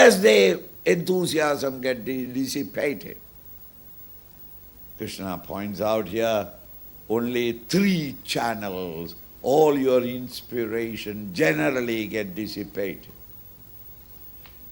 As their enthusiasm get dissipated. Krishna points out here, only 3 channels, all your inspiration generally get dissipated.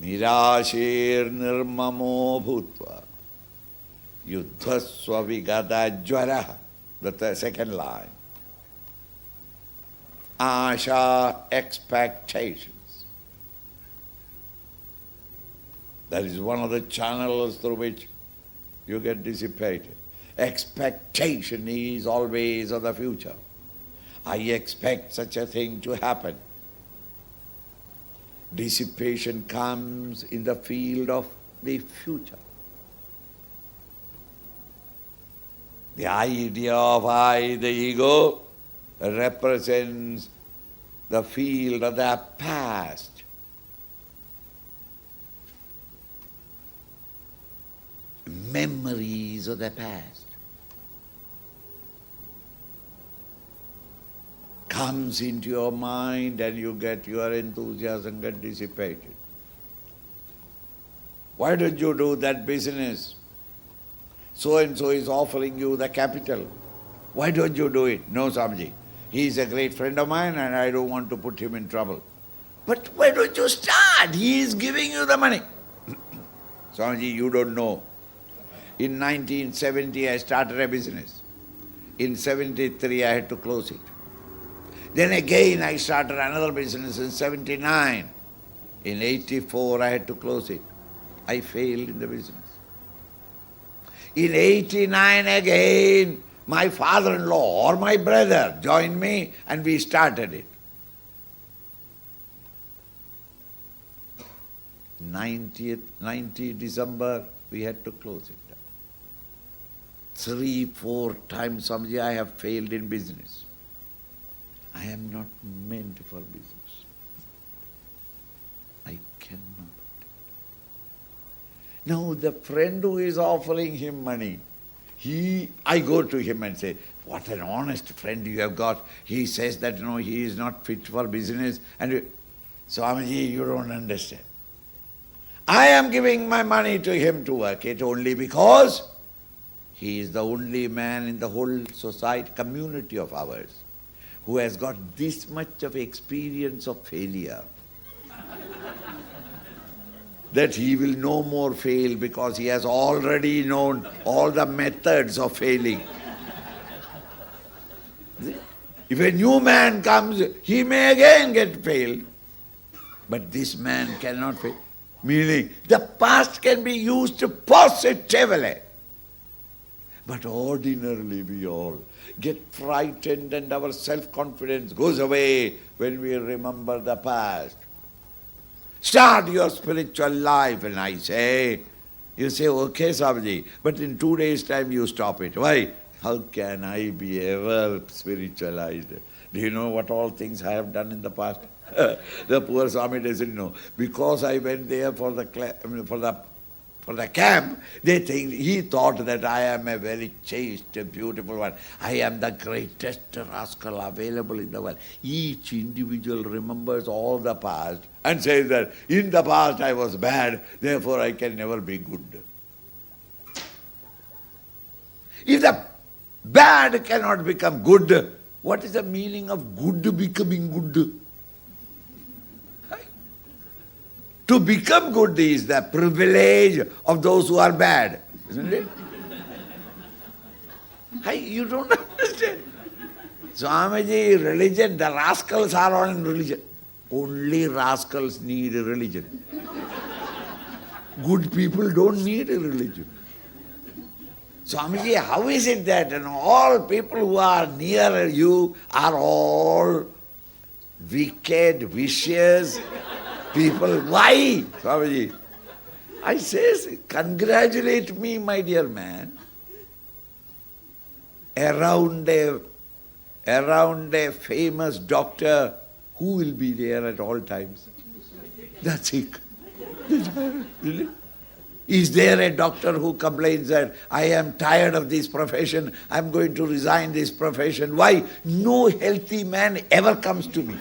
Nirashir nirmamo bhutva yuddhasva vigada jvara. The second line. Asha, expectations. That is one of the channels through which you get dissipated. Expectation is always of the future. I expect such a thing to happen. Dissipation comes in the field of the future. The idea of I, the ego, represents the field of the past. Memories of the past. Comes into your mind and you get your enthusiasm get dissipated. Why don't you do that business? So and so is offering you the capital. Why don't you do it? No, Swamiji. He is a great friend of mine and I don't want to put him in trouble. But why don't you start? He is giving you the money. Swamiji, you don't know. In 1970 I started a business. In 73 I had to close it. Then again I started another business in 79. In 84 I had to close it. I failed in the business. In 89 again, my father-in-law or my brother joined me and we started it. 90 December, we had to close it. 3-4 times, Swamiji, I have failed in business. I am not meant for business. I cannot. Now the friend who is offering him money, I go to him and say, what an honest friend you have got. He says that he is not fit for business. And Swamiji, you don't understand. I am giving my money to him to work it only because he is the only man in the whole society, community of ours, who has got this much of experience of failure that he will no more fail because he has already known all the methods of failing. If a new man comes, he may again get failed, but this man cannot fail. Meaning, the past can be used positively. But ordinarily we all get frightened and our self-confidence goes away when we remember the past. Start your spiritual life, and I say, you say, okay, Swamiji, but in 2 days' time you stop it. Why? How can I be ever spiritualized? Do you know what all things I have done in the past? The poor Swami doesn't know. Because I went there for the camp, he thought that I am a very chaste, beautiful one. I am the greatest rascal available in the world. Each individual remembers all the past and says that in the past I was bad, therefore I can never be good. If the bad cannot become good, what is the meaning of good becoming good? To become good is the privilege of those who are bad, isn't it? You don't understand. Swamiji, religion, the rascals are all in religion. Only rascals need a religion. Good people don't need a religion. Swamiji, how is it that all people who are near you are all wicked, vicious people? Why, Swamiji? I say, congratulate me, my dear man. Around a famous doctor, who will be there at all times? The sick. Is there a doctor who complains that I am tired of this profession, I am going to resign this profession? Why? No healthy man ever comes to me.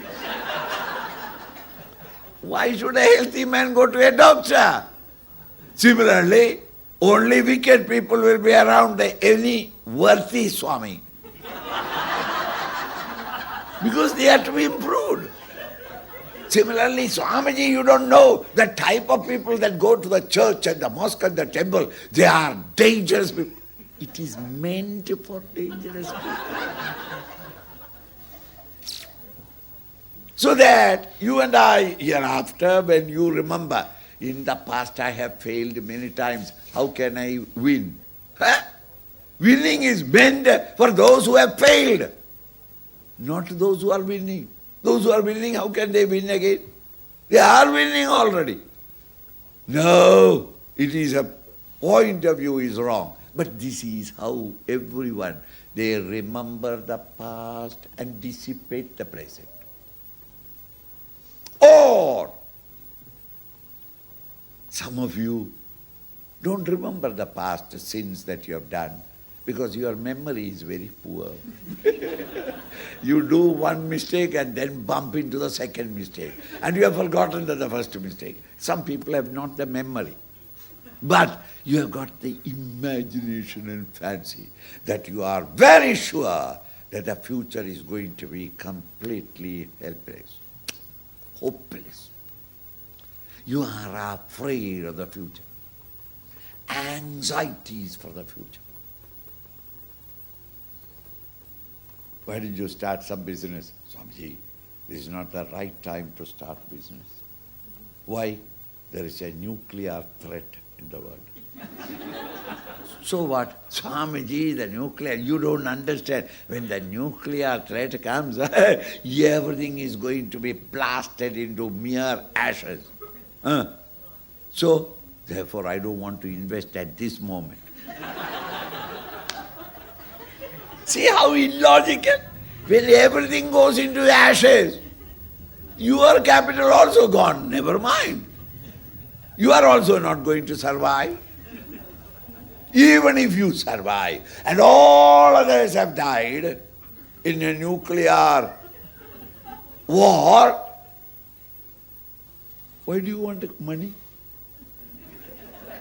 Why should a healthy man go to a doctor? Similarly, only wicked people will be around any worthy Swami. Because they have to be improved. Similarly, Swamiji, you don't know the type of people that go to the church and the mosque and the temple. They are dangerous people. It is meant for dangerous people. So that you and I, hereafter, when you remember, in the past I have failed many times, how can I win? Huh? Winning is meant for those who have failed, not those who are winning. Those who are winning, how can they win again? They are winning already. No, it is a point of view is wrong. But this is how everyone, they remember the past and dissipate the present. Or some of you don't remember the past sins that you have done because your memory is very poor. You do one mistake and then bump into the second mistake. And you have forgotten the first mistake. Some people have not the memory. But you have got the imagination and fancy that you are very sure that the future is going to be completely helpless, hopeless. You are afraid of the future. Anxieties for the future. Why did you start some business? Swamiji, this is not the right time to start business. Why? There is a nuclear threat in the world. So what? Swamiji, the nuclear, you don't understand. When the nuclear threat comes, everything is going to be blasted into mere ashes. So, therefore, I don't want to invest at this moment. See how illogical? When everything goes into ashes, your capital also gone, never mind. You are also not going to survive. Even if you survive, and all others have died in a nuclear war, why do you want money?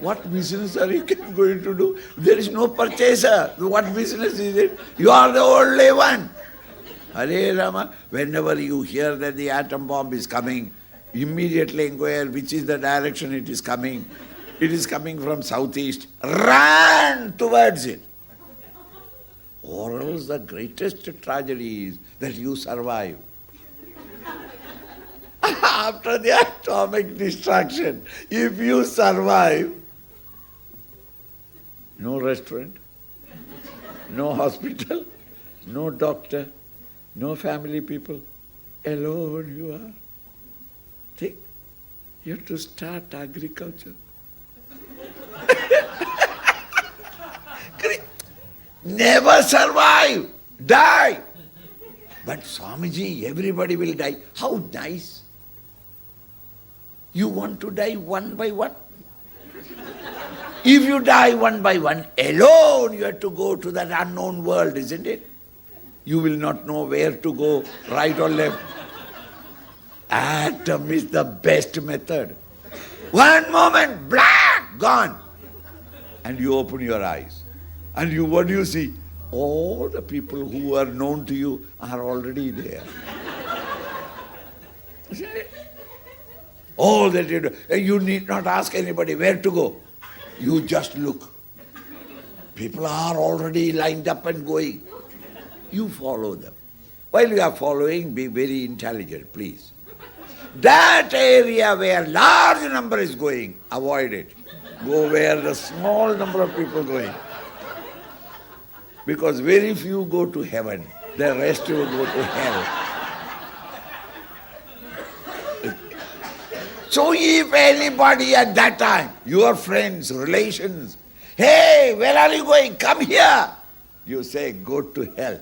What business are you going to do? There is no purchaser. What business is it? You are the only one. Hare Rama, whenever you hear that the atom bomb is coming, immediately inquire which is the direction it is coming. It is coming from southeast. Run towards it. Or else the greatest tragedy is that you survive. After the atomic destruction, if you survive, no restaurant, no hospital, no doctor, no family people, alone you are. Think, you have to start agriculture. Never survive, die. But Swamiji, everybody will die. How nice. You want to die one by one? If you die one by one, alone you have to go to that unknown world, isn't it? You will not know where to go, right or left. Atom is the best method. One moment, black, gone. And you open your eyes. And you, what do you see? All the people who are known to you are already there. Isn't it? All that you do. You need not ask anybody where to go. You just look. People are already lined up and going. You follow them. While you are following, be very intelligent, please. That area where large number is going, avoid it. Go where the small number of people going. Because very few go to heaven. The rest will go to hell. So if anybody at that time, your friends, relations, hey, where are you going? Come here. You say, go to hell.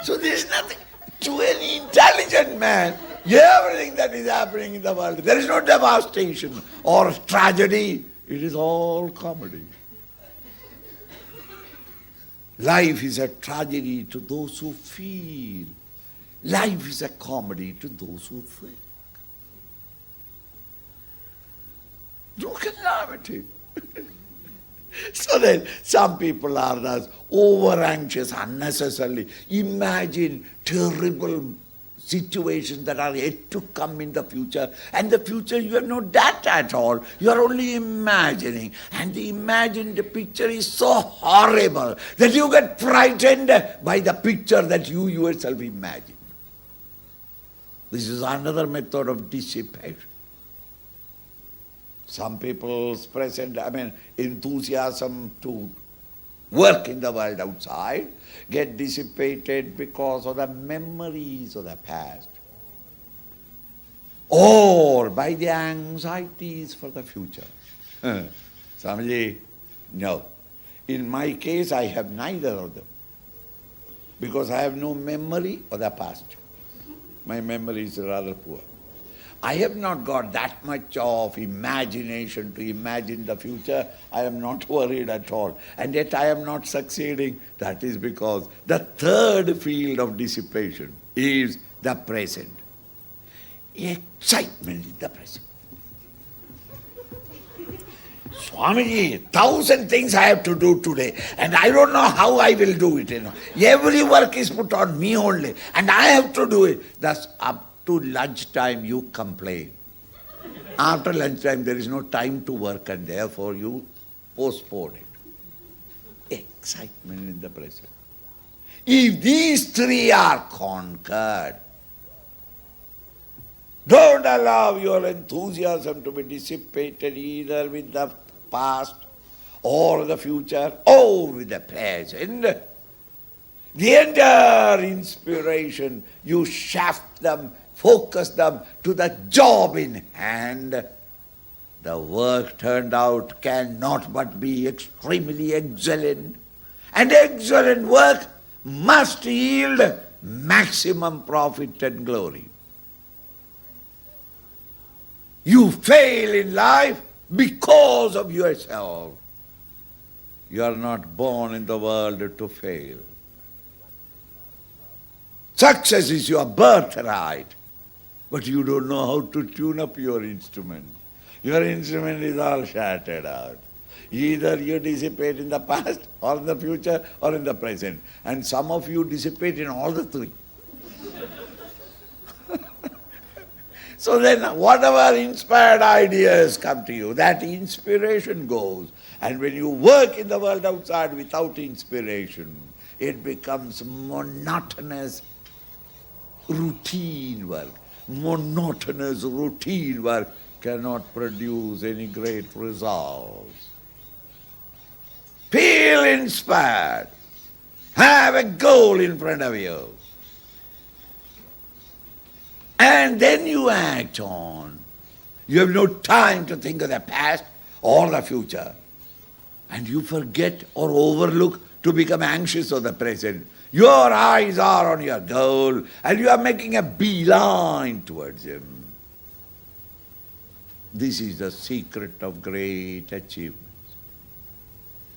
So there is nothing. To any intelligent man, everything that is happening in the world, there is no devastation or tragedy. It is all comedy. Life is a tragedy to those who feel. Life is a comedy to those who think. You can laugh at it. So then some people are thus over anxious unnecessarily. Imagine terrible situations that are yet to come in the future, and the future you have no data at all. You are only imagining, and the imagined picture is so horrible that you get frightened by the picture that you yourself imagine. This is another method of dissipation. Some people's present, enthusiasm to work in the world outside get dissipated because of the memories of the past or by the anxieties for the future. Swamiji, no. In my case, I have neither of them because I have no memory of the past. My memory is rather poor. I have not got that much of imagination to imagine the future. I am not worried at all. And yet I am not succeeding. That is because the third field of dissipation is the present. Excitement in the present. Swamiji, 1,000 things I have to do today, and I don't know how I will do it. Every work is put on me only, and I have to do it. Thus, up to lunchtime you complain. After lunchtime there is no time to work, and therefore you postpone it. Excitement in the present. If these three are conquered, don't allow your enthusiasm to be dissipated either with the past or the future or with the present. The entire inspiration, you shaft them, focus them to the job in hand. The work turned out cannot but be extremely excellent. And excellent work must yield maximum profit and glory. You fail in life because of yourself. You are not born in the world to fail. Success is your birthright, but you don't know how to tune up your instrument. Your instrument is all shattered out. Either you dissipate in the past or in the future or in the present. And some of you dissipate in all the three. So then whatever inspired ideas come to you, that inspiration goes. And when you work in the world outside without inspiration, it becomes monotonous routine work. Monotonous routine work cannot produce any great results. Feel inspired. Have a goal in front of you. And then you act on. You have no time to think of the past or the future. And you forget or overlook to become anxious of the present. Your eyes are on your goal and you are making a beeline towards him. This is the secret of great achievement.